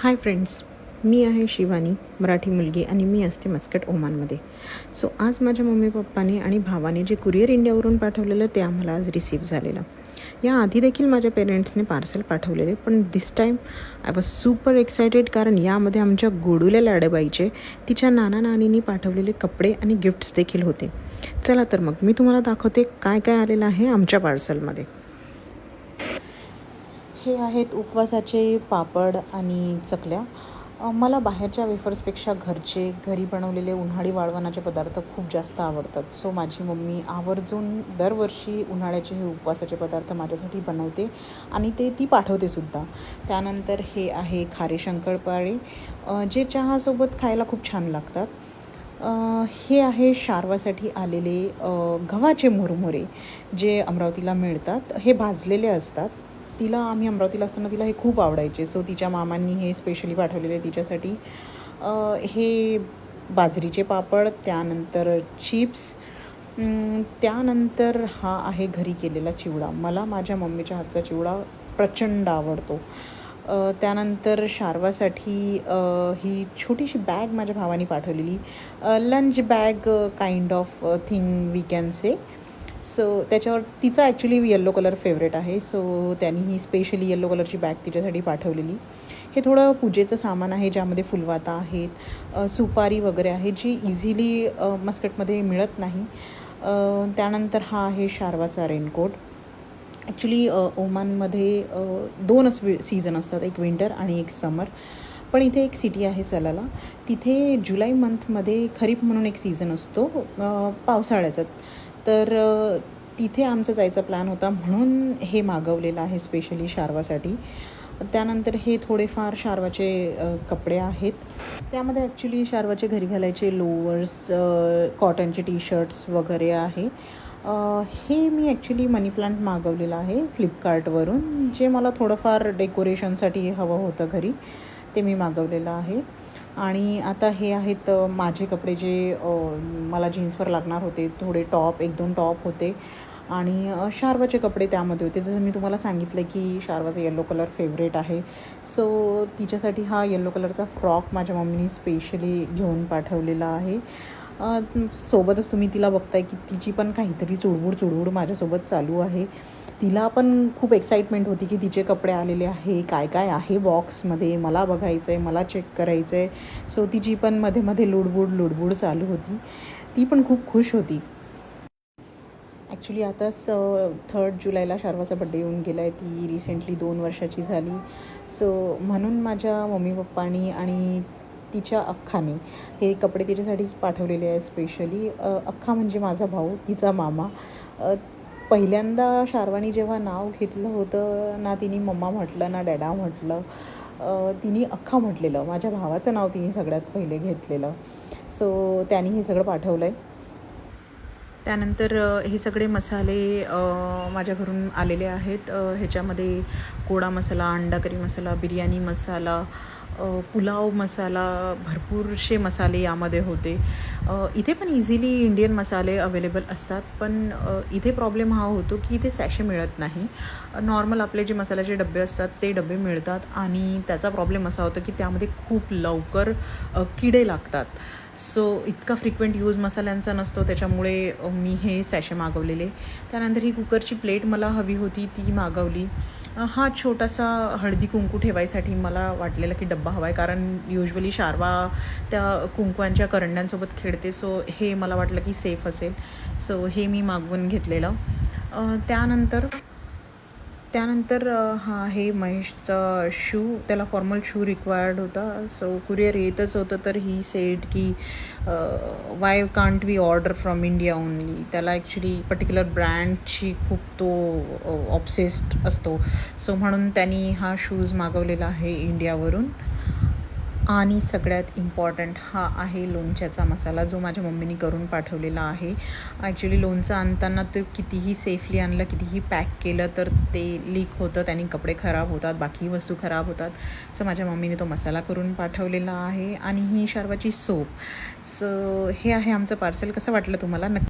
Hi friends, मी आहे शिवानी, मराठी मुलगी आणि मी असते मस्कट ओमानमध्ये. सो आज माझ्या मम्मी पप्पाने आणि भावाने जे कुरिअर इंडियावरून पाठवलेलं ते आम्हाला आज रिसीव झालेलं. याआधी देखील माझ्या पेरेंट्सने पार्सल पाठवलेले, पण this time I was super excited कारण यामध्ये आमच्या गोडूल्या लाडेबाईचे तिच्या नाना नानींनी पाठवलेले कपडे आणि गिफ्ट्स देखील होते. चला तर मग मी तुम्हाला दाखवते काय काय आलेलं आहे आमच्या पार्सलमध्ये. हे आहेत उपवासाचे पापड आणि चकल्या. मला बाहेरच्या वेफर्सपेक्षा घरी बनवलेले उन्हाळी वाळवणाचे पदार्थ खूप जास्त आवडतात. सो माझी मम्मी आवर्जून दरवर्षी उन्हाळ्याचे हे उपवासाचे पदार्थ माझ्यासाठी बनवते आणि ती पाठवतेसुद्धा. त्यानंतर हे आहे खारे शंकरपाळे, जे चहासोबत खायला खूप छान लागतात. हे आहे शारवासाठी आलेले गव्हाचे मुरमुरे, जे अमरावतीला मिळतात. हे भाजलेले असतात. आम्ही अमरावतीला असताना तिला हे खूप आवडायचे. सो तिच्या मामांनी हे स्पेशली पाठवलेले तिच्यासाठी. हे बाजरीचे पापड, त्यानंतर चिप्स, त्यानंतर हा आहे घरी केलेला चिवडा. मला माझ्या मम्मीच्या हातचा चिवडा प्रचंड आवडतो. त्यानंतर शारवासाठी ही छोटीशी बॅग माझ्या भावाने पाठवलेली, lunch bag kind of thing we can say. So त्याच्यावर तिचा ॲक्च्युली येल्लो कलर फेवरेट आहे. सो त्यांनी ही स्पेशली येल्लो कलरची बॅग तिच्यासाठी पाठवलेली. हे थोडं पूजेचं सामान आहे, ज्यामध्ये फुलवाता आहेत, सुपारी वगैरे आहे, जी इझिली मस्कटमध्ये मिळत नाही. त्यानंतर हा आहे शारवाचा रेनकोट. ॲक्च्युली ओमानमध्ये दोनच सीझन असतात, एक विंटर आणि एक समर. पण इथे एक सिटी आहे सलाला, तिथे जुलै मंथमध्ये खरीप म्हणून एक सीझन असतो पावसाळ्याचा. तर तिथे आमचा जायचा प्लॅन होता, म्हणून हे मागवलेलं आहे स्पेशली शारवासाठी. त्यानंतर हे थोडेफार शारवाचे कपडे आहेत. त्यामध्ये ॲक्च्युली शारवाचे घरी घालायचे लोअर्स, कॉटनचे टी शर्ट्स वगैरे आहे. हे मी ॲक्च्युली मनी प्लांट मागवलेलं आहे फ्लिपकार्टवरून, जे मला थोडंफार डेकोरेशनसाठी हवं होतं घरी, ते मी मागवलेलं आहे. आणि आता हे आहेत माझे कपडे, जे मला जीन्सवर लागणार होते. थोडे टॉप, 1-2 टॉप होते आणि शारवाचे कपडे त्यामध्ये होते. जसं मी तुम्हाला सांगितलं की शारवाचा येल्लो कलर फेवरेट आहे. सो तिच्यासाठी हा येल्लो कलरचा फ्रॉक माझ्या मम्मीने स्पेशली घेऊन पाठवलेला आहे. सोबतच तुम्ही तिला बघताय की तिची पण काहीतरी चुडबुड माझ्यासोबत चालू आहे. तिला पण खूप एक्साइटमेंट होती की तिचे कपडे आलेले आहे, काय काय आहे बॉक्समध्ये, मला बघायचं आहे, मला चेक करायचं आहे. सो तिची पण मध्ये लुडबुड चालू होती. ती पण खूप खुश होती. ॲक्च्युली आताच 3 जुलैला शारवाचा बड्डे येऊन गेला आहे. ती रिसेंटली 2 वर्षाची झाली. सो म्हणून माझ्या मम्मी पप्पानी आणि तिच्या अख्खाने हे कपडे तिच्यासाठीच पाठवलेले आहे स्पेशली. अख्खा म्हणजे माझा भाऊ, तिचा मामा. पहिल्यांदा शारवानी जेव्हा नाव घेतलं होतं ना, तिने मम्मा म्हटलं ना डॅडा म्हटलं, तिने अख्खा म्हटलेलं. माझ्या भावाचं नाव तिने सगळ्यात पहिले घेतलेलं. सो त्यांनी हे सगळं पाठवलं आहे. त्यानंतर हे सगळे मसाले माझ्या घरून आलेले आहेत. ह्याच्यामध्ये कोडा मसाला, अंडा करी मसाला, बिर्याणी मसाला, पुलाव मसाला, भरपूरसे मसाले यामध्ये होते. इथे पण इझिली इंडियन मसाले अवेलेबल असतात, पण इथे प्रॉब्लेम हा होतो की इथे सॅशे मिळत नाही. नॉर्मल आपले जे मसाल्याचे डबे असतात ते डबे मिळतात आणि त्याचा प्रॉब्लेम असा होतो की त्यामध्ये खूप लवकर किडे लागतात. सो इतका फ्रिक्वेंट यूज मसाल्यांचा नसतो, त्याच्यामुळे मी हे सॅशे मागवलेले. त्यानंतर ही कुकरची प्लेट मला हवी होती, ती मागवली. हा छोटासा हळदी कुंकू ठेवायसाठी मला वाटलेलं की डब्बा हवा आहे, कारण युजली शारवा त्या कुंकवांच्या करंड्यांसोबत खेळते. सो हे मला वाटलं की सेफ असेल. सो हे मी मागवून घेतलेलं. त्यानंतर हा आहे महेशचा शू. त्याला फॉर्मल शू रिक्वायर्ड होता. सो कुरिअर येतच होतं, तर ही सेड की why can't we order from India only. त्याला ॲक्च्युली पर्टिक्युलर ब्रँडची खूप तो ऑब्सेस्ड असतो. सो म्हणून त्यांनी हा शूज मागवलेला आहे इंडियावरून. आणि सगळ्यात इम्पॉर्टंट हा आहे लोणच्याचा मसाला, जो माझ्या मम्मीने करून पाठवलेला आहे. ॲक्च्युली लोणचं आणताना ते कितीही सेफली आणलं, कितीही पॅक केलं, तर ते लीक होतं, त्याने कपडे खराब होतात, बाकी वस्तू खराब होतात. सो माझ्या मम्मीने तो मसाला करून पाठवलेला आहे. आणि ही शारवाची सोप. सो हे आहे आमचं पार्सल. कसं वाटलं तुम्हाला? नक्की